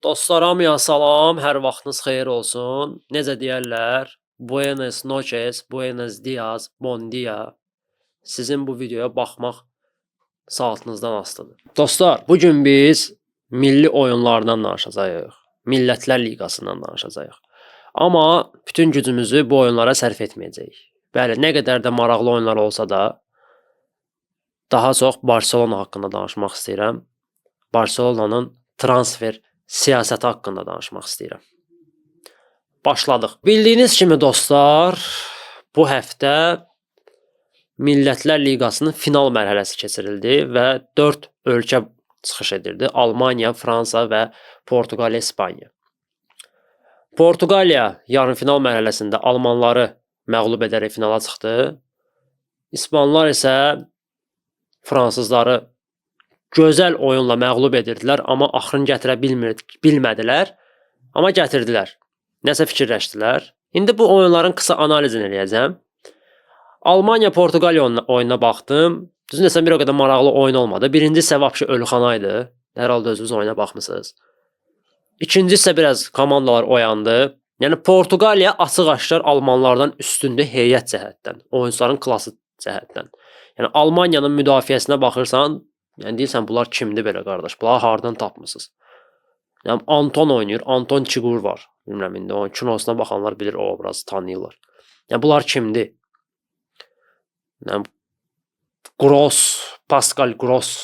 Dostlar, hamıya salam, hər vaxtınız xeyir olsun. Necə deyərlər? Buenos noches, buenos dias, bon dia. Sizin bu videoya baxmaq saatınızdan asılıdır. Dostlar, bu gün biz milli oyunlardan danışacağıq. Millətlər Liqasından danışacağıq. Amma bütün gücümüzü bu oyunlara sərf etməyəcəyik. Bəli, nə qədər də maraqlı oyunlar olsa da, daha çox Barselona haqqında danışmaq istəyirəm. Barselonanın transfer siyasəti haqqında danışmaq istəyirəm. Başladıq. Bildiyiniz kimi dostlar, bu həftə Millətlər Liqasının final mərhələsi keçirildi və 4 ölkə çıxış edirdi. Almaniya, Fransa və Portuqaliya, İspaniya. Portuqaliya yarımfinal mərhələsində almanları məğlub edərək finala çıxdı. İspanlar isə fransızları gözəl oyunla məğlub edirdilər, amma axırını gətirə bilmədilər, amma gətirdilər. Nəsə fikirləşdilər. İndi bu oyunların qısa analizini eləyəcəm. Almaniya Portuqaliya oyununa baxdım. Düzün desəm bir o qədər maraqlı oyun olmadı. Birinci isə vəbşi ölüxana idi. Hər halda özünüz oyuna baxmısınız. İkinci isə biraz komandalar oyandı. Yəni Portuqaliya açıq-aşkar almanlardan üstündür heyət cəhətdən, oyunçuların klası cəhətdən. Yəni Almaniyanın müdafiəsinə baxırsan, yəni deyirsən bunlar kimdir belə qardaş? Bunları hardan tapmısınız? Yəni Anton oynayır, Anton Çigur var. Bilmirəm indi onun kinosuna baxanlar bilir, o obrazı tanıyırlar. Yəni bunlar kimdir? Yəni Gross, Pascal Gross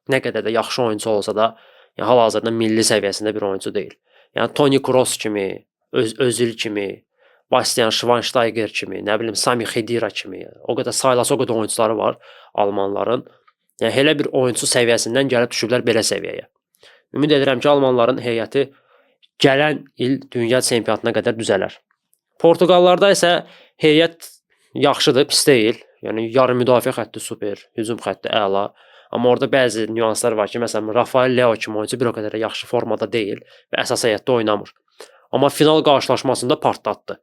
nə qədər də yaxşı oyunçu olsa da, yəni hal-hazırda milli səviyyəsində bir oyunçu deyil. Yəni Toni Kroos kimi, Özil kimi, Bastian Schweinsteiger kimi, nə bilim Sami Khedira kimi, o qədər sayılası o qədər oyunçuları var almanların. Yəni elə bir oyunçu səviyyəsindən gəlib düşüblər belə səviyyəyə. Ümid edirəm ki, almanların heyəti gələn il dünya çempionatına qədər düzələr. Portuqallarda isə heyət yaxşıdır, pis deyil. Yəni yarım müdafiə xətti super, hücum xətti əla. Amma orada bəzi nüanslar var ki, məsələn Rafael Leo kimi oyunçu bir o qədər yaxşı formada deyil və əsas heyətdə oynamır. Amma final qarşılaşmasında partlatdı.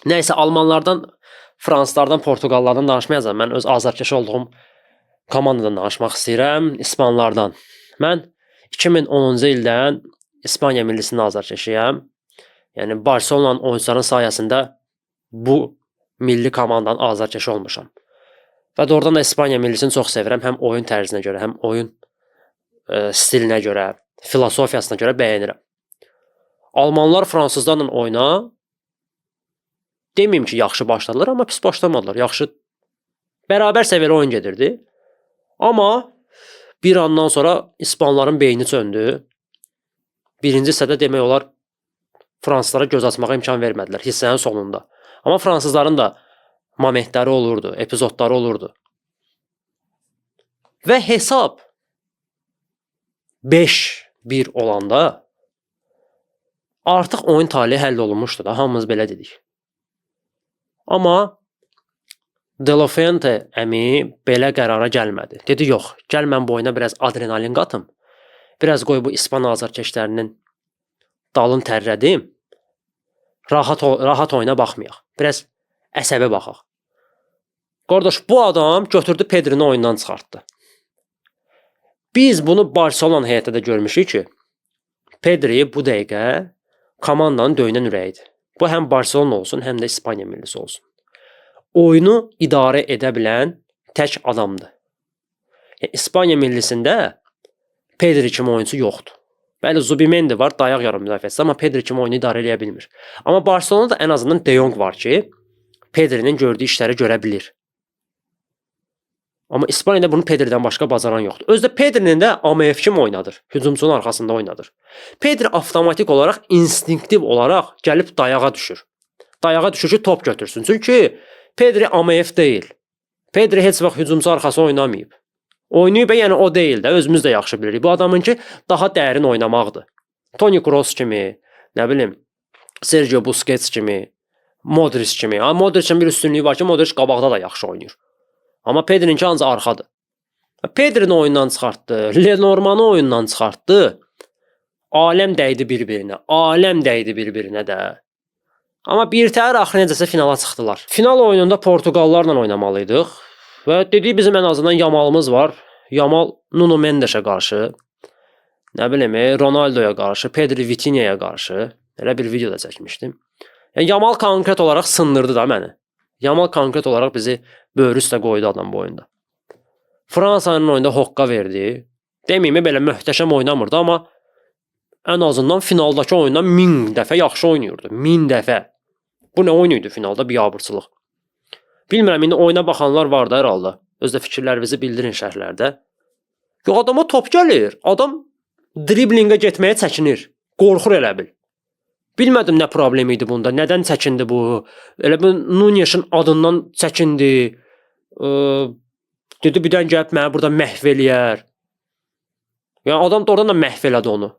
Nəysə almanlardan, fransızlardan, portuqallardan danışmayacağam. Mən öz azarkeş olduğum komandadan danışmaq istəyirəm, İspanlardan. Mən 2010-cu ildən İspaniya millisinin azarkeşiyəm. Yəni Barselonanın oyunçuların sayəsində bu milli komandanın azarkeşi olmuşam. Və doğrudan da İspaniya millisini çox sevirəm. Həm oyun tərzinə görə, həm oyun stilinə görə, filosofiyasına görə bəyənirəm. Almanlar fransızlarla oyuna deməyim ki, yaxşı başladılar, amma pis başlamadılar. Yaxşı, bərabər səviyyəli oyun gedirdi. Amma bir andan sonra İspanların beyni söndü. Birinci hissədə demək olar fransızlara göz açmağa imkan vermədilər hissənin sonunda. Amma fransızların da momentləri olurdu, epizodları olurdu. Və hesab 5-1 olanda artıq oyun taleyi həll olunmuşdu da, hamımız belə dedik. Amma De La Fuente əmi belə qərara gəlmədi. Dedi, yox, gəl mən bu oyuna biraz adrenalin qatım. Biraz qoy bu İspan azarkeşlərinin dalın tərrədim. Rahat oyuna baxmayaq. Biraz əsəbə baxaq. Qardaş, bu adam götürdü Pedrini oyundan çıxartdı. Biz bunu Barcelona heyətdə də görmüşük ki, Pedri bu dəqiqə komandanın döyünən ürəyidir. Bu həm Barcelona olsun, həm də İspaniya millisi olsun. Oyunu idarə edə bilən tək adamdır. Yəni, İspaniya millisində Pedri kimi oyuncu yoxdur. Bəli, Zubimendi var, dayaq yarım müdafiəçisi, amma Pedri kimi oyunu idarə edə bilmir. Amma Barcelonada ən azından De Jong var ki, Pedrinin gördüyü işləri görə bilir. Amma İspaniyada bunu Pedridən başqa bacaran yoxdur. Özdə Pedrinin də AMF kimi oynadır, hücumçunun arxasında oynadır. Pedri avtomatik olaraq, instinktiv olaraq gəlib dayağa düşür. Dayağa düşür ki, top götürsün. Çünki Pedri AMF deyil. Pedri heç vaxt hücumçu arxası oynamayıb. Oynayıb, yəni o deyil də, özümüz də yaxşı bilirik. Bu adamın ki, daha dərin oynamaqdır. Toni Kroos kimi, nə bilim, Sergio Busquets kimi, Modric kimi. Modric'in bir üstünlüyü var ki, Modric qabaqda da yaxşı oynayır. Amma Pedri'ninki ancaq arxadır. Pedri'ni oyundan çıxartdı, Lenormand'ı oyundan çıxartdı. Aləm dəydi bir-birinə, aləm dəydi bir-birinə də. Amma birtəhər axı necəsə finala çıxdılar. Final oyununda Portuqallarla oynamalıydıq. Və dediyi bizim ən azından Yamalımız var. Yamal Nuno Mendeşə qarşı nə bilim, Ronaldoya qarşı, Pedri, Vitinha'ya qarşı elə bir video da çəkmişdim. Yəni Yamal konkret olaraq sındırdı da məni. Yamal konkret olaraq bizi böyrü üstə qoydu adam boyunda. Fransanın oyunda hoqqa verdi. Deməyim belə möhtəşəm oynamırdı, amma ən azından finaldakı oyundan 1000 dəfə yaxşı oynayırdı. 1000 dəfə. Bu nə oyun idi finalda? Biabırçılıq. Bilmirəm, indi oyuna baxanlar var da hər halda. Özdə fikirlərinizi bildirin şərhlərdə. Yox, adama top gəlir. Adam driblingə getməyə çəkinir. Qorxur elə bil. Bilmədim nə problem idi bunda. Nədən çəkindi bu? Elə bu Nunez'in adından çəkindi. Dedi birdən gəlib məni burada məhv eləyər. Yəni adam da oradan da məhv elədi onu.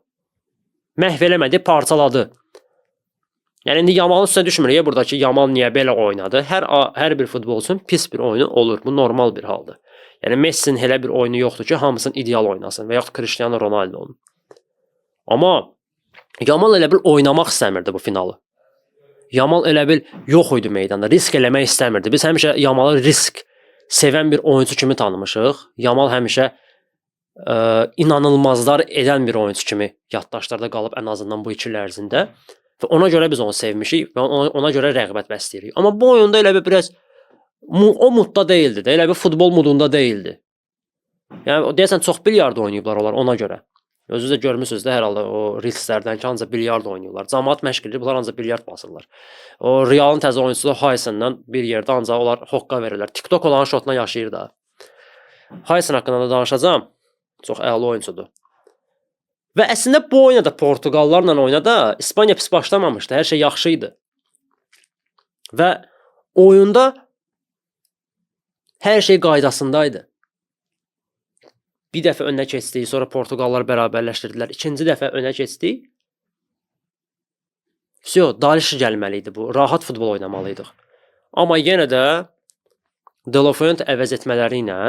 Məhv eləmədi, parçaladı. Yəni indi Yamalın üstünə düşmür buradakı Yamal niyə belə oynadı? Hər bir futbolçunun pis bir oyunu olur. Bu normal bir haldır. Yəni Messi'nin elə bir oyunu yoxdur ki, hamısını ideal oynasın və yaxud Cristiano Ronaldo'nun. Amma Yamal elə bil oynamaq istəmirdi bu finalı. Yamal elə bil yox idi meydanda, risk eləmək istəmirdi. Biz həmişə Yamalı risk sevən bir oyuncu kimi tanımışıq. Yamal həmişə inanılmazlar edən bir oyuncu kimi yaddaşlarda qalıb ən azından bu 2 il ərzində. Və ona görə biz onu sevmişik və ona görə rəğbət bəsləyirik. Amma bu oyunda elə bir biraz o modda deyildi də, elə bir futbol modunda deyildi. Yəni deyəsən çox bilyard oynayıblar onlar ona görə. Özünüz də görmüsünüz də hər halda o Reelslərdən ki, ancaq bilyard oynayırlar. Cəmaət məşq edir, bunlar ancaq bilyard basırlar. O Realın təzə oyunçusu Haysen'dan bir yerdə ancaq onlar hoqqa verirlər. TikTok olan şotla yaşayır da. Haysen haqqında da danışacağam. Çox əla oyunçudur. Və əslində bu oyunda Portuqallarla oynada İspaniya pis başlamamışdı. Hər şey yaxşı idi. Və oyunda hər şey qaydasındaydı. Bir dəfə önə keçdi, sonra Portuqallar bərabərləşdirdilər. İkinci dəfə önə keçdi. Daliş gəlməli idi bu. Rahat futbol oynamalıydıq. Amma yenə də De La Fuente əvəz etmələri ilə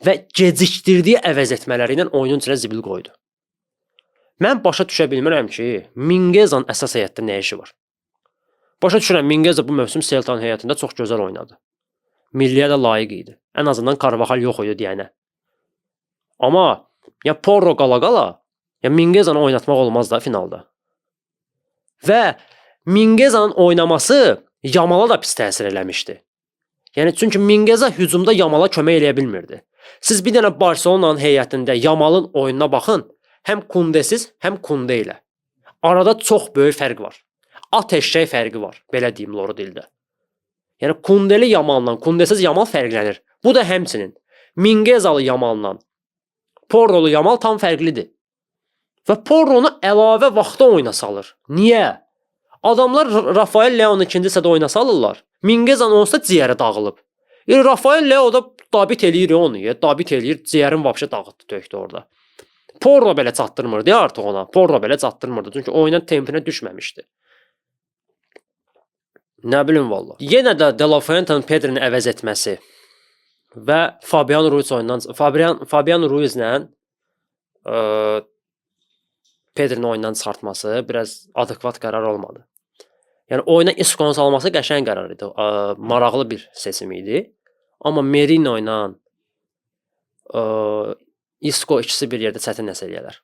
və gecikdirdiyi əvəz etmələri ilə oyunun içinə zibil qoydu. Mən başa düşə bilmirəm ki, Mingueza'nın əsas heyətdə nə işi var. Başa düşürəm, Mingueza bu mövsüm Celta'nın heyətində çox gözəl oynadı. Milliyə də layiq idi. Ən azından Carvajal yox idi deyənə. Amma ya Porro qala-qala, ya Mingueza'nı oynatmaq olmaz da finalda. Və Mingueza'nın oynaması Yamala da pis təsir eləmişdi. Yəni çünki Mingueza hücumda Yamala kömək eləyə bilmirdi. Siz bir dənə Barcelona'nın heyətində Yamalın oyununa baxın. Həm Kundesiz, həm Kunde ilə. Arada çox böyük fərq var. At eşşək fərqi var, belə deyim loro dildə. Yəni Kundeli Yamalla, Kundesiz Yamal fərqlənir. Bu da həmçinin Minguezalı Yamalla Porrolu Yamal tam fərqlidir. Və Porronu əlavə vaxtda oyuna salır. Niyə? Adamlar Rafael Leo'nu ikinci hissədə oyuna salırlar. Mingueza'nın onsuz da ciyəri dağılıb. Rafael Leo da dabit eləyir onu. Dabit eləyir, ciyərin vəbşə dağıtdı, tökdü orada. Porro belə çatdırmırdı artıq ona. Porro belə çatdırmırdı. Çünki oyunun tempinə düşməmişdi. Nə bilim valla. Yenə də De La Fuente'nin Pedri'ni əvəz etməsi və Fabian Ruizlə Pedri'ni oyundan çıxartması biraz adekvat qərar olmadı. Yəni oyuna Isco'nu salması qəşəng qərar idi. Maraqlı bir seçim idi. Amma Merino ilə Isco ikisi bir yerdə çətin nəsə eləyərlər.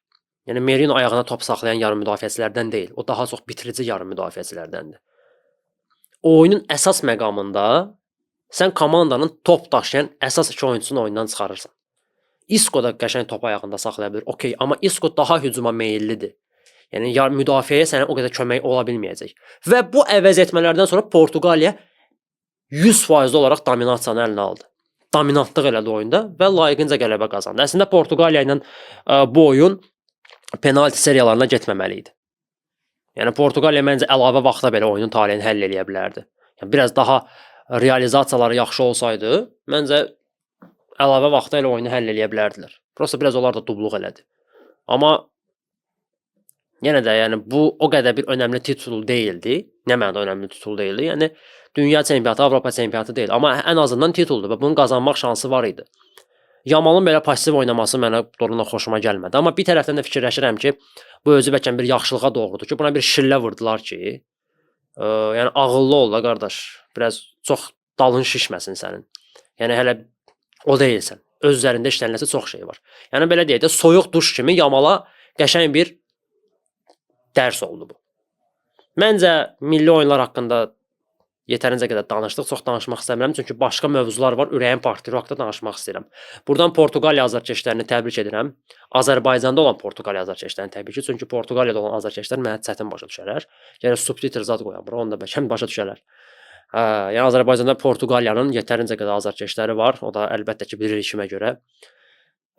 Yəni Merino ayağına top saxlayan yarım müdafiəçilərdən deyil. O daha çox bitirici yarım müdafiəçilərdəndir. Oyunun əsas məqamında sən komandanın top daşıyan əsas 2 oyunçusunu oyundan çıxarırsan. Isco da qəşəng top ayağında saxlaya bilir. Okay, amma Isco daha hücuma meyllidir. Yəni müdafiəyə sənə o qədər kömək ola bilməyəcək. Və bu əvəz etmələrdən sonra Portuqaliya 100% olaraq dominasiyanı əlinə aldı. Dominantlıq elədi oyunda və layiqincə qələbə qazandı. Əslində Portuqaliya ilə bu oyun penalti seriyalarına getməməli idi. Yəni Portuqaliya məncə əlavə vaxtda belə oyunun taleyini həll eləyə bilərdi. Yəni biraz daha realizasiyaları yaxşı olsaydı, məncə əlavə vaxtda elə oyunu həll eləyə bilərdilər. Prosta biraz onlar da dubluq elədi. Amma yenə də yəni bu o qədər bir önəmli titul deyildi. Nə mənada önəmli titul deyildi? Yəni dünya çempionatı, Avropa çempionatı deyil. Amma ən azından tituldur və bunun qazanmaq şansı var idi. Yamalın belə pasiv oynaması mənə doğrudan xoşuma gəlmədi. Amma bir tərəfdən də fikirləşirəm ki, bu özü bəlkə bir yaxşılığa doğrudur ki, buna bir şillə vurdular ki, yəni ağıllı ol da qardaş, biraz çox dalın şişməsin sənin. Yəni hələ o deyilsən. Öz üzərində işlənilməsi çox şey var. Yəni belə deyək də, soyuq duş kimi Yamala Qəşəng bir dərs oldu bu. Məncə milli oyunlar haqqında yetərincə qədər danışdıq. Çox danışmaq istəmirəm, çünki başqa mövzular var. Ürəyim partlayır, o haqqda danışmaq istəyirəm. Buradan Portuqaliya azarkeşlərini təbrik edirəm. Azərbaycanda olan Portuqaliya azarkeşlərini təbii ki, çünki Portuqaliyada olan azarkeşlər mənə çətin başa düşərlər. Yəni subtitr zad qoyam bura, onu da bəlkə başa düşərlər. Yəni Azərbaycanda Portuqaliyanın yetərincə qədər azarkeşləri var. O da əlbəttə ki, bir işimə görə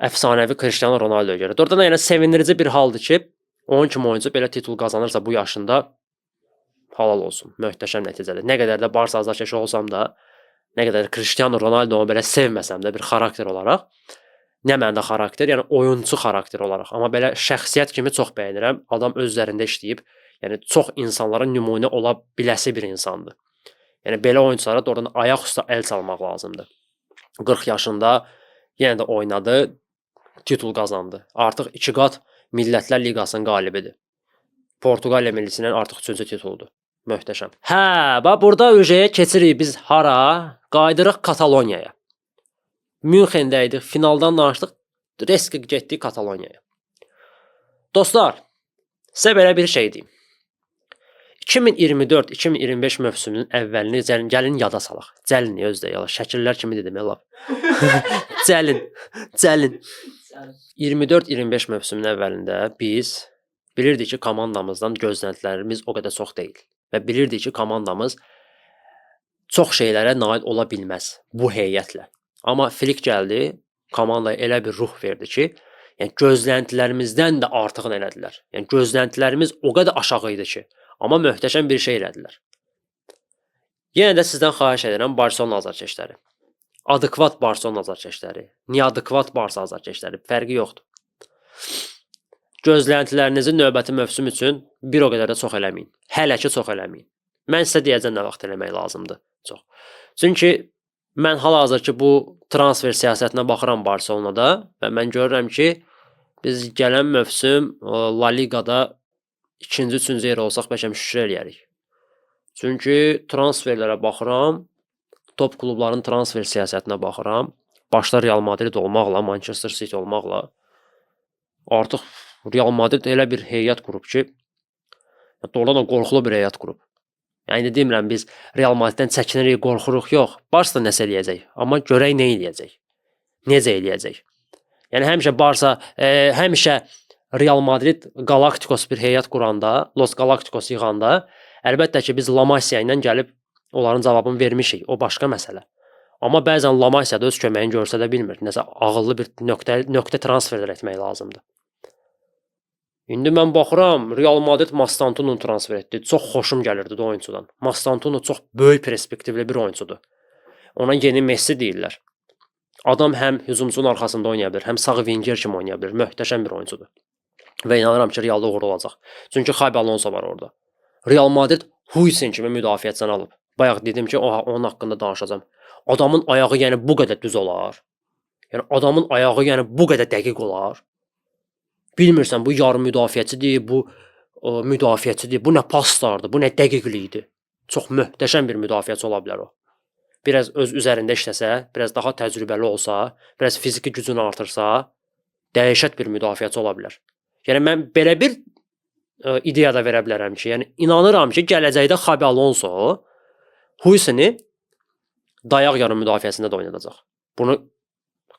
əfsanəvi Cristiano Ronaldoya görə. Oradan da yəni sevindirici bir haldır ki, onun kimi oyuncu belə titul qazanırsa bu yaşında halal olsun. Möhtəşəm nəticədir. Nə qədər də Barsa azarkeşi olsam da, nə qədər Cristiano Ronaldo'nu belə sevməsəm də bir xarakter olaraq, nə məndə xarakter, yəni oyunçu xarakter olaraq, amma belə şəxsiyyət kimi çox bəyənirəm. Adam öz üzərində işləyib, yəni çox insanlara nümunə ola biləsi bir insandır. Yəni belə oyunçulara doğrudan ayaq üstə əl çalmaq lazımdır. 40 yaşında yenə də oynadı, titul qazandı. Artıq 2 qat Millətlər Liqasının qalibidir. Portuqaliya millisinin artıq 3-cü tituludur. Möhtəşəm. Bax burada ÖJə-yə keçirik biz hara? Qaydırıq Kataloniyaya. Münxendə idik, finaldan danışdıq, reski getdik Kataloniyaya. Dostlar, sizə belə bir şey deyim. 2024-2025 mövsümünün əvvəlini gəlin yada salaq. Cəlin özdə yala, şəkillər kimi dedim elə. Cəlin. 24-25 mövsümünün əvvəlində biz bilirdik ki, komandamızdan gözləntilərimiz o qədər çox deyil. Və bilirdik ki, komandamız çox şeylərə nail ola bilməz bu heyətlə. Amma Flick gəldi, komandaya elə bir ruh verdi ki, yəni gözləntilərimizdən də artığını elədilər. Yəni gözləntilərimiz o qədər aşağı idi ki, amma möhtəşəm bir şey elədilər. Yenə də sizdən xahiş edirəm Barcelona azarkeşləri. Adekvat Barcelona azarkeşləri, neadekvat Barsa azarkeşləri, fərqi yoxdur. Gözləntilərinizi növbəti mövsüm üçün bir o qədər də çox eləməyin. Hələ ki çox eləməyin. Mən sizə deyəcəm nə vaxt eləmək lazımdır. Çox. Çünki mən hal-hazırki bu transfer siyasətinə baxıram Barcelonada və mən görürəm ki, biz gələn mövsüm La Ligada 2-ci, 3-cü yer olsaq bəlkə şükür eləyərik. Çünki transferlərə baxıram, top klubların transfer siyasətinə baxıram, başda Real Madrid olmaqla, Manchester City olmaqla artıq Real Madrid elə bir heyət qurub ki, doğrudan qorxulu bir heyət qurub. Yəni demirəm biz Real Madriddən çəkinirik, qorxuruq, yox. Barsa da nəsə eləyəcək, amma görək nə eləyəcək. Necə eləyəcək. Yəni həmişə Barsa, həmişə Real Madrid Galacticos bir heyət quranda, Los Galacticos yığanda, əlbəttə ki biz La Masia ilə gəlib onların cavabını vermişik. O başqa məsələ. Amma bəzən La Masia da öz köməyini göstərə bilmir. Nəsə ağıllı bir nöqtə transferlər etmək lazımdır. İndi mən baxıram, Real Madrid Mastantu'nu transfer etdi. Çox xoşum gəlirdi o oyuncudan. Mastantu'nu çox böyük perspektivli bir oyuncudur. Ona yeni Messi deyirlər. Adam həm hücumçunun arxasında oynaya bilir, həm sağ winger kimi oynaya bilir. Möhtəşəm bir oyuncudur. Və inanıram ki, Realda uğurlu olacaq. Çünki Xabi Alonso var orada. Real Madrid Huijsen kimi müdafiəçini alıb. Bayaq dedim ki, onun haqqında danışacağam. Adamın ayağı yəni bu qədər düz olar. Yəni adamın ayağı yəni bu qədər dəqiq olar. Bilmirsən, bu yarım müdafiəçidir, bu müdafiəçidir, bu nə paslardır, bu nə dəqiqlikdir. Çox möhtəşəm bir müdafiəçi ola bilər o. Biraz öz üzərində işləsə, biraz daha təcrübəli olsa, biraz fiziki gücünü artırsa, dəhşət bir müdafiəçi ola bilər. Yəni mən belə bir ideya da verə bilərəm ki, yəni inanıram ki, gələcəkdə Xabi Alonso Huijseni dayaq yarım müdafiəsində də oynadacaq. Bunu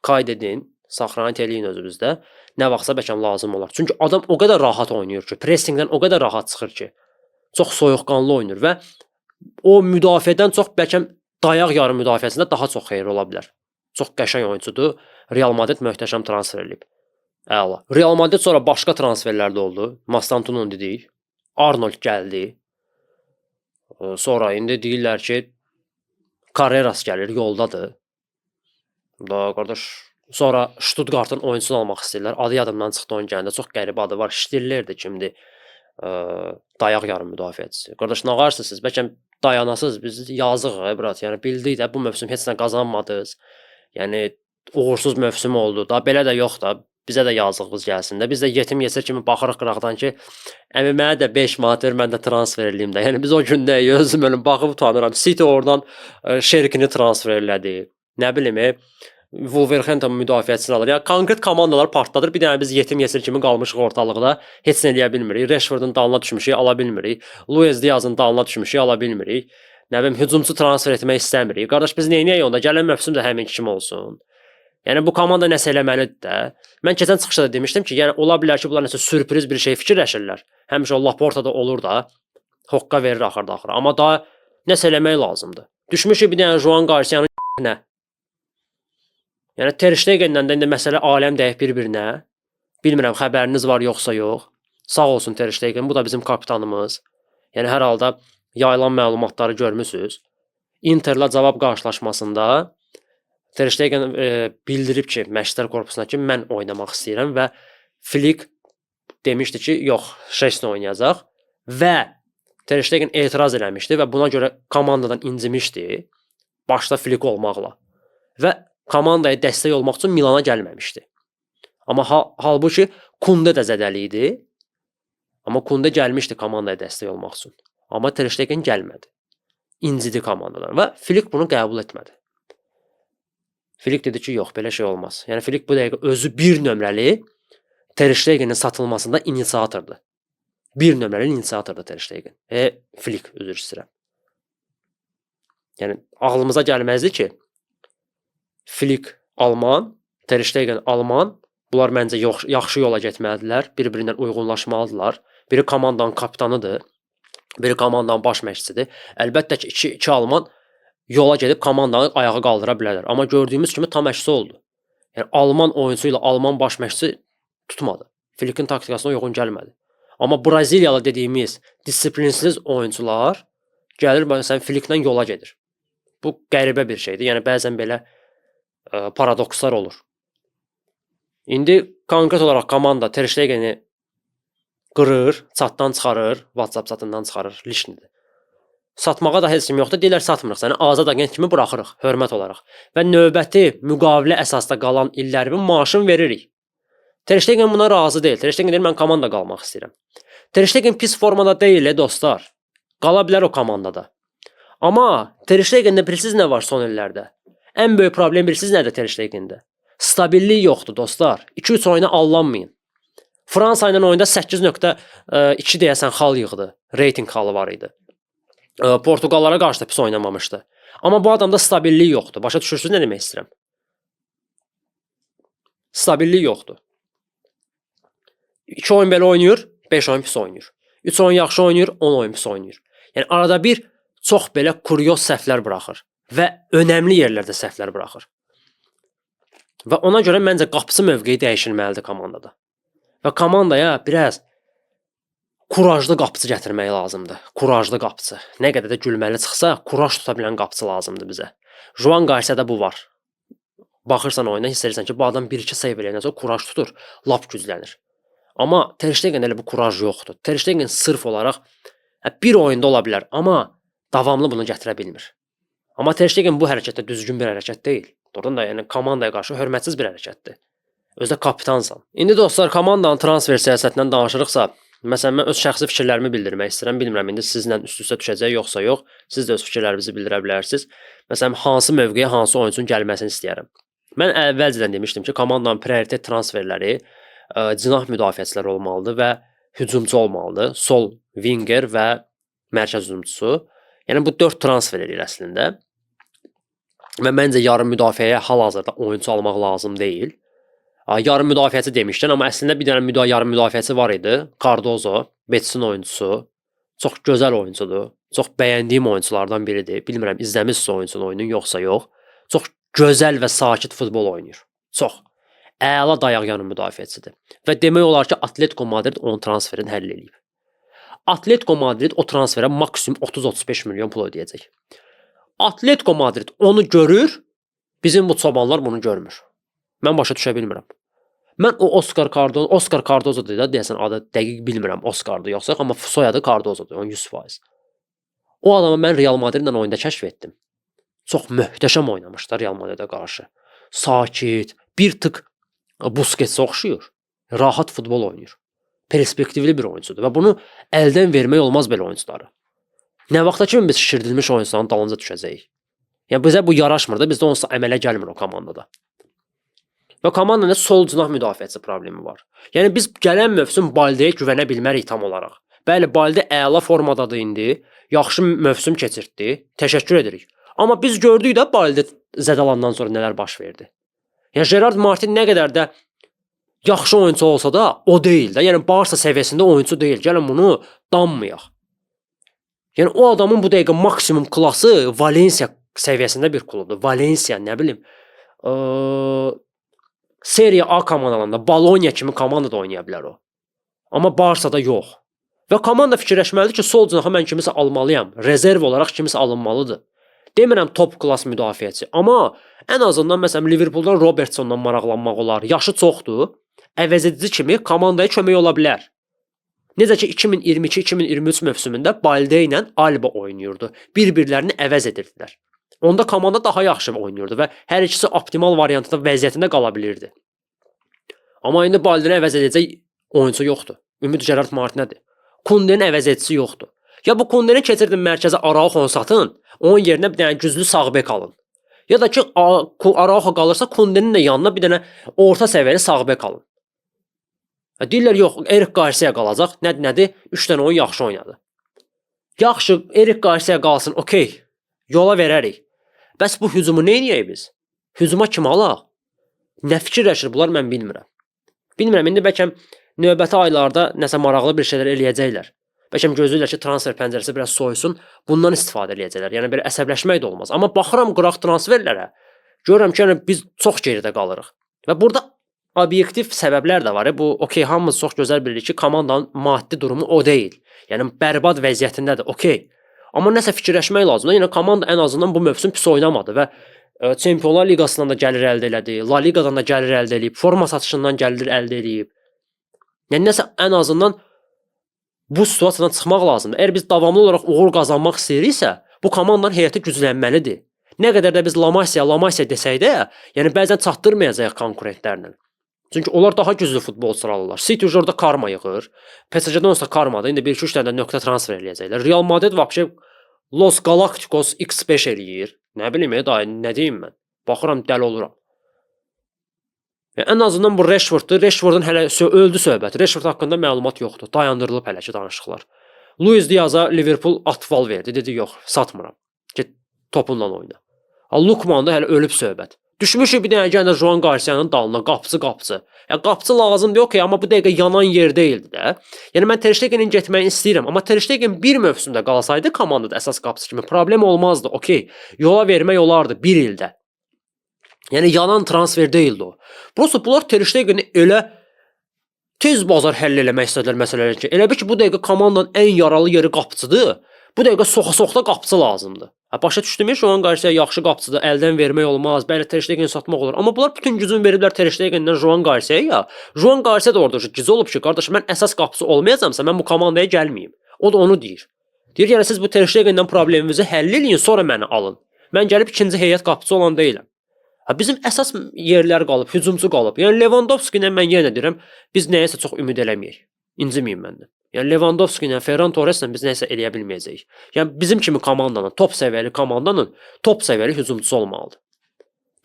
qayd edin. Saxranət eləyin özünüzdə. Nə vaxtsa bəlkə lazım olar. Çünki adam o qədər rahat oynayır ki, pressingdən o qədər rahat çıxır ki, çox soyuqqanlı oynayır və o müdafiədən çox bəlkə dayaq yarım müdafiəsində daha çox xeyir ola bilər. Çox qəşəng oyuncudur. Real Madrid möhtəşəm transfer eləyib. Əla. Real Madrid sonra başqa transferlər də oldu. Mastantu'nu dedik. Arnold gəldi. Sonra indi deyirlər ki, Carreras gəlir, yoldadır. Da qardaş sonra Stuttgartın oyunçusunu almaq istəyirlər. Adı yadımdan çıxdı onun gəlində. Çox qəribə adı var. Stiller-dir kimdir? Dayaq yarım müdafiəçisi. Qardaş nə qarsınız siz? Bəlkə dayanasınız. Biz yazıq brat. Yəni bildik də bu mövsüm heç nə qazanmadınız. Yəni uğursuz mövsüm oldu. Da belə də yox da. Bizə də yazığımız gəlsin də. Biz də yetim yesir kimi baxırıq qıraqdan ki, əmi mənə də 5 manat ver, mən də transfer eləyim də. Yəni biz o gündə özüm baxıb utanıram. City oradan Şerkini transfer elədi. Nə bilim, Wolverhampton müdafiəçisini alır. Yəni konkret komandalar partladır. Bir dənə biz yetim yesir kimi qalmışıq ortalıqda. Heç nə eləyə bilmirik. Rashfordun dalına düşmüşük, ala bilmirik. Luis Diaz'ın dalına düşmüşük, ala bilmirik. Nə bilim, hücumçu transfer etmək istəmirik. Qardaş biz neyniyək onda? Gələn mövsüm də həmin kimi olsun. Yəni bu komanda nəsə eləməlidir də. Mən keçən çıxışda da demişdim ki, yəni ola bilər ki, bunlar nəsə sürpriz bir şey fikirləşirlər. Həmişə o Laporta da olur da. Hoqqa verir axırda. Amma daha nəsə eləmək lazımdır. Düşmüşük bir dənə Juan Garcia'nın nə? Yəni Ter Stegen'dən də indi məsələ aləm dəyib bir-birinə. Bilmirəm xəbəriniz var yoxsa yox. Sağ olsun Ter Stegen, bu da bizim kapitanımız. Yəni hər halda yayılan məlumatları görmüsüz. Interlə cavab qarşılaşmasında Ter Stegen bildirib ki, məşqçilər korpusuna ki, mən oynamaq istəyirəm və Flick demişdi ki, yox, Şesni oynayacaq və Ter Stegen etiraz eləmişdi və buna görə komandadan incimişdi. Başda Flick olmaqla. Və komandaya dəstək olmaq üçün Milana gəlməmişdi. Amma halbuki Kunde də zədəli idi. Amma Kunde gəlmişdi komandaya dəstək olmaq üçün. Amma Ter Stegen gəlmədi. İncidi komandadan və Flick bunu qəbul etmədi. Flick dedi ki, yox, belə şey olmaz. Yəni Flick bu dəqiqə özü bir nömrəli Ter Stegen'in satılmasında inisiatordur. Bir nömrəli inisiatordur Ter Stegen. Flick, üzr istəyirəm. Yəni ağlımıza gəlməzdi ki, Flick Alman, Ter Stegen Alman, bunlar məncə yaxşı yola getməlidirlər, bir-birindən uyğunlaşmalıdırlar. Biri komandanın kapitanıdır, biri komandanın baş məşqçisidir. Əlbəttə ki, iki Alman yola gedib komandanı ayağa qaldıra bilərlər. Amma gördüyümüz kimi tam əksi oldu. Yəni Alman oyunçusu ilə Alman baş məşqçisi tutmadı. Flick'in taktikasına uyğun gəlmədi. Amma Braziliyalı dediyimiz disiplinsiz oyunçular gəlir məsələn Flick'lə yola gedir. Bu qəribə bir şeydir. Yəni bəzən belə paradokslar olur. İndi konkret olaraq komanda Ter Stegen'i qırır, çatdan çıxarır, WhatsApp çatından çıxarır, lişnidir. Satmağa da heç kim yoxdur, deyirlər satmırıq səni, azad agent kimi buraxırıq, hörmət olaraq. Və növbəti müqavilə əsasda qalan illərimin maaşını veririk. Ter Stegen buna razı deyil. Ter Stegen deyir, mən komanda qalmaq istəyirəm. Ter Stegen pis formada deyil, dostlar. Qala bilər o komandada. Amma Ter Stegen'də bilirsiniz nə var son illərdə? Ən böyük problem bilirsiniz nədir Ter Stegen'də? Stabillik yoxdur, dostlar. 2-3 oyuna allanmayın. Fransa ilə oyunda 8.2 deyəsən xal yığdı. Rating xalı var idi. Portuqallara qarşı da pis oynamamışdı. Amma bu adamda stabillik yoxdur. Başa düşürsünüz nə demək istəyirəm? Stabillik yoxdur. 2 oyun belə oynayır, 5 oyun pis oynayır. 3 oyun yaxşı oynayır, 10 oyun pis oynayır. Yəni arada bir çox belə kuryoz səhvlər buraxır və önəmli yerlərdə səhvlər buraxır. Və ona görə məncə qapıçı mövqeyi dəyişilməlidir komandada. Və komandaya biraz kurajlı qapıçı gətirmək lazımdır. Kurajlı qapıçı. Nə qədər də gülməli çıxsa, kuraj tuta bilən qapıçı lazımdır bizə. Juan Garcia'da bu var. Baxırsan oyuna, hiss edirsən ki, bu adam 1-2 save eləyəndən sonra kuraj tutur, lap güclənir. Amma Ter Stegen elə bu kuraj yoxdur. Ter Stegen sırf olaraq bir oyunda ola bilər, amma davamlı bunu gətirə bilmir. Amma Ter Stegen bu hərəkətdə düzgün bir hərəkət deyil. Doğrudan da yəni komandaya qarşı hörmətsiz bir hərəkətdir. Özdə kapitansan. İndi dostlar, komandanın transfer siyasətindən danışırıqsa, məsələn mən öz şəxsi fikirlərimi bildirmək istəyirəm. Bilmirəm indi sizlə üst-üstə düşəcək yoxsa yox. Siz də öz fikirlərinizi bildirə bilərsiniz. Məsələn hansı mövqeyə hansı oyunçunun gəlməsini istəyirəm. Mən əvvəlcədən demişdim ki, komandanın prioritet transferləri cinah müdafiəçiləri olmalıdır və hücumçu olmalıdır. Sol winger və mərkəz hücumçusu. Yəni bu 4 transfer edir əslində. Və məncə yarım müdafiəyə hal-hazırda oyunçu almaq lazım deyil. Yarım müdafiəçi demişdən, amma əslində bir dənə yarım müdafiəçi var idi. Cardozo, Betis'in oyuncusu. Çox gözəl oyuncudur. Çox bəyəndiyim oyunculardan biridir. Bilmirəm, izləmisiniz oyuncunun oyununu yoxsa yox. Çox gözəl və sakit futbol oynayır. Çox. Əla dayaq yarım müdafiəçidir. Və demək olar ki, Atletico Madrid onun transferini həll edib. Atletico Madrid o transferə maksimum 30-35 milyon pul ödəyəcək. Atletico Madrid onu görür, bizim bu çobanlar bunu görmür. Mən başa düşə bilmirəm. Mən o Oscar Cardozo'dur da, deyəsən adı dəqiq bilmirəm, Oscar'dır yoxsa, amma soyadı Cardozo'dur, 100%. O adamı mən Real Madridlə oyunda kəşf etdim. Çox möhtəşəm oynamışlar Real Madridə qarşı. Sakit, bir tık Busquets'ə oxşuyur. Rahat futbol oynayır. Perspektivli bir oyuncudur və bunu əldən vermək olmaz belə oyuncuları. Nə vaxta kimi biz şişirdilmiş oyuncuların dalınca düşəcəyik? Yəni bizə bu yaraşmır da, bizdə onsuz əmələ gəlmir o komandada. Və komandanın sol cinah müdafiəçisi problemi var. Yəni biz gələn mövsüm Baldeyə güvənə bilmərik tam olaraq. Bəli, Balde əla formadadır indi. Yaxşı mövsüm keçirtdi. Təşəkkür edirik. Amma biz gördük də Balde zədalandan sonra nələr baş verdi. Yəni Gerard Martin nə qədər də yaxşı oyunçu olsa da o deyil də. Yəni Barsa səviyyəsində oyunçu deyil. Gəlin bunu danmayaq. Yəni o adamın bu dəqiqə maksimum klası Valencia səviyyəsində bir klubdur. Valencia, nə bilim, Serie A komandalarında, Bologna kimi komandada oynaya bilər o. Amma Barsada yox. Və komanda fikirləşməlidir ki, sol cinaha mən kimisə almalıyam. Rezerv olaraq kimisə alınmalıdır. Demirəm top klas müdafiəçi, amma ən azından məsələn Liverpooldan Robertsondan maraqlanmaq olar. Yaşı çoxdur. Əvəzedici kimi komandaya kömək ola bilər. Necə ki 2022-2023 mövsümündə Balde ilə Alba oynayırdı. Bir-birlərini əvəz edirdilər. Onda komanda daha yaxşı oynayırdı və hər ikisi optimal variantda vəziyyətində qala bilirdi. Amma indi Balde'ni əvəz edəcək oyunçu yoxdur. Ümid Gerard Martinədir. Kunde'nin əvəz edicisi yoxdur. Ya bu Kunde'ni keçirdin mərkəzə Araujo satın, onun yerinə bir dənə güclü sağ bek alın. Ya da ki Araujo qalırsa Kunde'nin də yanına bir dənə orta səviyyəli sağ bek alın. Deyirlər yox, Erik Garcia qalacaq. Nədir? 3 dənə oyun yaxşı oynadı. Yaxşı, Erik Garcia qalsın, okey. Yola verərik. Bəs bu hücumu nə edəyik biz? Hücuma kim alaq? Nə fikirləşir bunlar mən bilmirəm. Bilmirəm, indi bəlkə növbəti aylarda nəsə maraqlı bir şeylər eləyəcəklər. Bəlkə gözləyirlər ki, transfer pəncərəsi biraz soyusun, bundan istifadə eləyəcəklər. Yəni belə əsəbləşmək də olmaz. Amma baxıram qıraq transferlərə, görürəm ki, yəni biz çox geridə qalırıq. Və burada obyektiv səbəblər də var. Bu okey, hamımız çox gözəl bilirik ki, komandanın maddi durumu o deyil. Yəni bərbad vəziyyətindədir. Okey. Amma nəsə fikirləşmək lazımdır. Yəni komanda ən azından bu mövsüm pis oynamadı və Çempionlar Liqasından da gəlir əldə elədi, La Liqadan da gəlir əldə eləyib, forma satışından gəlir əldə eləyib. Yəni nəsə ən azından bu situasiyadan çıxmaq lazımdır. Əgər biz davamlı olaraq uğur qazanmaq istəyiriksə, bu komandanın heyəti güclənməlidir. Nə qədər də biz La Masia desək də, yəni bəzən çatdırmayacağıq konkurentlərlə. Çünki onlar daha güclü futbolçular alırlar. City orada karma yığır. PSG-dən olsa karmadı. İndi 1-2-3 dənə nöqtə transfer eləyəcəklər. Real Madrid vəbşə Los Galacticos X5 eləyir. Nə bilim, dayı, nə deyim mən? Baxıram, dəli oluram. Yəni, ən azından bu Rashforddur. Rashfordun hələ öldü söhbəti. Rashford haqqında məlumat yoxdur. Dayandırılıb hələ ki danışıqlar. Luis Diaz'a Liverpool atval verdi. Dedi, yox, satmıram. Get topunla oyna. Lukman da hələ ölüb söhbət. Düşmüşük bir dənə gəndə Joan Garcia'nın dalına, qapıcı. Ya qapıcı lazımdır, okey, amma bu dəqiqə yanan yer deyildi də. Yəni mən Ter Stegen'in getməyini istəyirəm, amma Ter Stegen bir mövsümdə qalsaydı komandada əsas qapıcı kimi problem olmazdı, okey. Yola vermək olardı bir ildə. Yəni yanan transfer deyildi o. Prosta bunlar Ter Stegen'i elə tez bazar həll eləmək istədilər məsələləri ki, elə bil ki bu dəqiqə komandanın ən yaralı yeri qapıcıdır. Bu dəqiqə soxa-soxda qapıcı lazımdır. Başa düşdünüz? Joan Garcia yaxşı qapıcıdır, əldən vermək olmaz, bəli Ter Stegen'i satmaq olur. Amma bunlar bütün gücünü veriblər Ter Stegen'dən Joan Garcia'ya. Joan Garcia da orada gücü olub ki, qardaş, mən əsas qapıcı olmayacamsa mən bu komandaya gəlməyim. O da onu deyir. Deyir, yəni siz bu Ter Stegen'dən probleminizi həll eləyin, sonra məni alın. Mən gəlib ikinci heyət qapıcı olan deyiləm. Bizim əsas yerlər qalıb, hücumçu qalıb. Yəni Lewandowski ilə mən yenə deyirəm, biz nəyəsə çox ümid eləməyək. İnciməyin məndən. Yəni Lewandowski ilə Ferran Torres ilə biz nəsə eləyə bilməyəcəyik. Yəni bizim kimi komandanın, top səviyyəli komandanın top səviyyəli hücumçusu olmalıdır.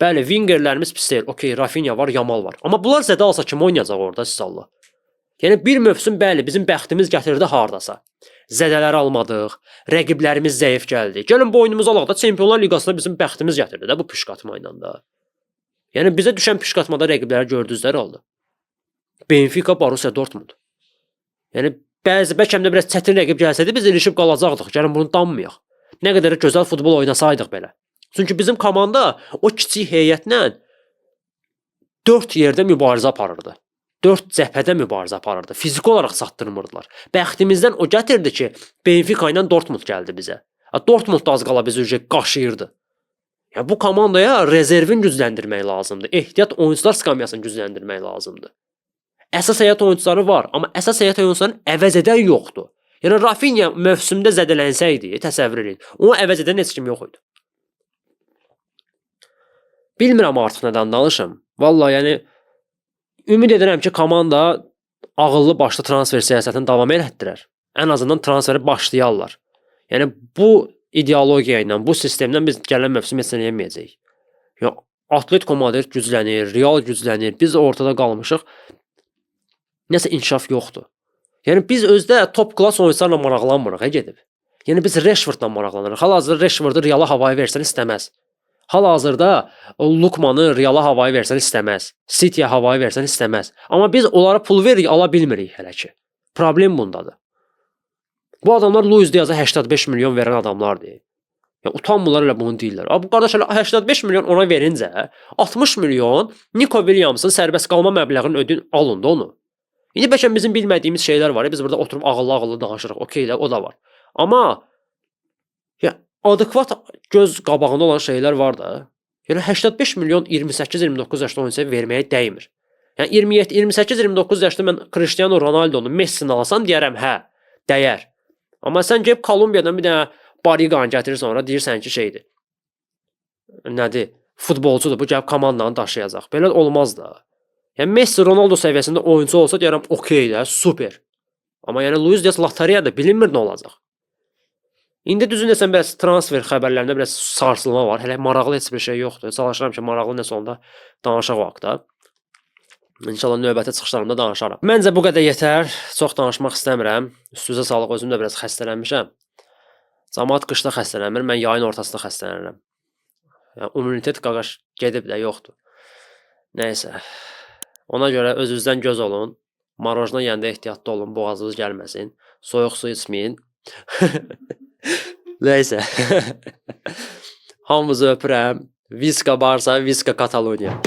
Bəli, wingerlərimiz pis deyil. Okey, Rafinha var, Yamal var. Amma bunlar zədə alsa kim oynayacaq orada sizallah? Yəni bir mövsüm bəli bizim bəxtimiz gətirdi hardasa. Zədələri almadıq, rəqiblərimiz zəif gəldi. Gəlin boynumuzu alaq da Çempionlar Liqasında bizim bəxtimiz gətirdi də bu püşkatma ilə də. Yəni bizə düşən püşkatmada rəqibləri gördünüzlər oldu. Benfica, Borussia Dortmund. Yəni bəlkə də biraz çətin rəqib gəlsəydi biz ilişib qalacaqdıq. Gəlin bunu danmayaq. Nə qədər gözəl futbol oynasaydıq belə. Çünki bizim komanda o kiçik heyətlə 4 yerdə mübarizə aparırdı. 4 cəbhədə mübarizə aparırdı. Fiziki olaraq çatdırmırdılar. Bəxtimizdən o gətirdi ki, Benfica ilə Dortmund gəldi bizə. Dortmund da az qala bizi qaşıyırdı. Yəni bu komandaya rezervin gücləndirmək lazımdır. Ehtiyat oyunçular skamyasını gücləndirmək lazımdır. Əsas heyət oyunçuları var, amma əsas heyət oyunçularını əvəz edən yoxdur. Yəni Rafinha mövsümdə zədələnsəydi, təsəvvür edin, onu əvəz edən heç kim yox idi. Bilmirəm artıq nədən danışım. Vallahi yəni ümid edirəm ki, komanda ağıllı başlı transfer siyasətini davam etdirər. Ən azından transferi başlayarlar. Yəni bu ideologiya ilə, bu sistemdən biz gələn mövsüm heç nə eləməyəcəyik. Yəni Atletico Madrid güclənir, Real güclənir. Biz ortada qalmışıq. Nəsə inkişaf yoxdur. Yəni biz özdə top klass oyunçularla maraqlanmırıq, gedib. Yəni biz Rashfordla maraqlanırıq. Hal-hazırda Rashfordu Reala havaya versən istəməz. Hal-hazırda Lukmanı Reala havaya versən istəməz. City'yə havaya versən istəməz. Amma biz onlara pul veririk, ala bilmirik hələ ki. Problem bundadır. Bu adamlar Luis Diaz'a 85 milyon verən adamlardır. Ya utanmırlar elə bunu deyirlər. Bu qardaş elə 85 milyon ona verincə 60 milyon Nico Williams'ın sərbəst qalma məbləğini ödün, alın da onu. İndi bəlkə bizim bilmədiyimiz şeylər var. Biz burada oturub ağıllı-ağıllı danışırıq. Okey də, o da var. Amma ya adekvat göz qabağında olan şeylər var da. Yəni 85 milyon 28-29 yaşlı oyuncuya verməyə dəymir. Yəni 28-29 yaşlı mən Cristiano Ronaldo'nu, Messi'ni alsam deyərəm, hə, dəyər. Amma sən gəlib Kolumbiyadan bir dənə Barigan gətirir, sonra deyirsən ki, şeydir. Nədir? Futbolçudur, bu gəlib komandanı daşıyacaq. Belə olmaz da. Yəni Messi, Ronaldo səviyyəsində oyuncu olsa deyərəm, okey də, super. Amma yəni Luis Diaz lotereyada bilinmir nə olacaq. İndi düzün desəm, biraz transfer xəbərlərində biraz sarsılma var. Hələ maraqlı heç bir şey yoxdur. Çalışıram ki, maraqlı nəsə onda danışaq o haqda. İnşallah növbəti çıxışlarımda danışaram. Məncə bu qədər yetər. Çox danışmaq istəmirəm. Üstünüzə sağlıq, özüm də biraz xəstələnmişəm. Camaat qışda xəstələnmir, mən yayın ortasında xəstələnirəm. Yəni immunitet qaqaş gedib də yoxdur. Nəysə. Ona görə özünüzdən göz olun. Marojna yeyəndə ehtiyatlı olun, boğazınız gəlməsin. Soyuq su içməyin. Nəysə. Hamınızı öpürəm. Viska Barsa, Viska Kataloniya.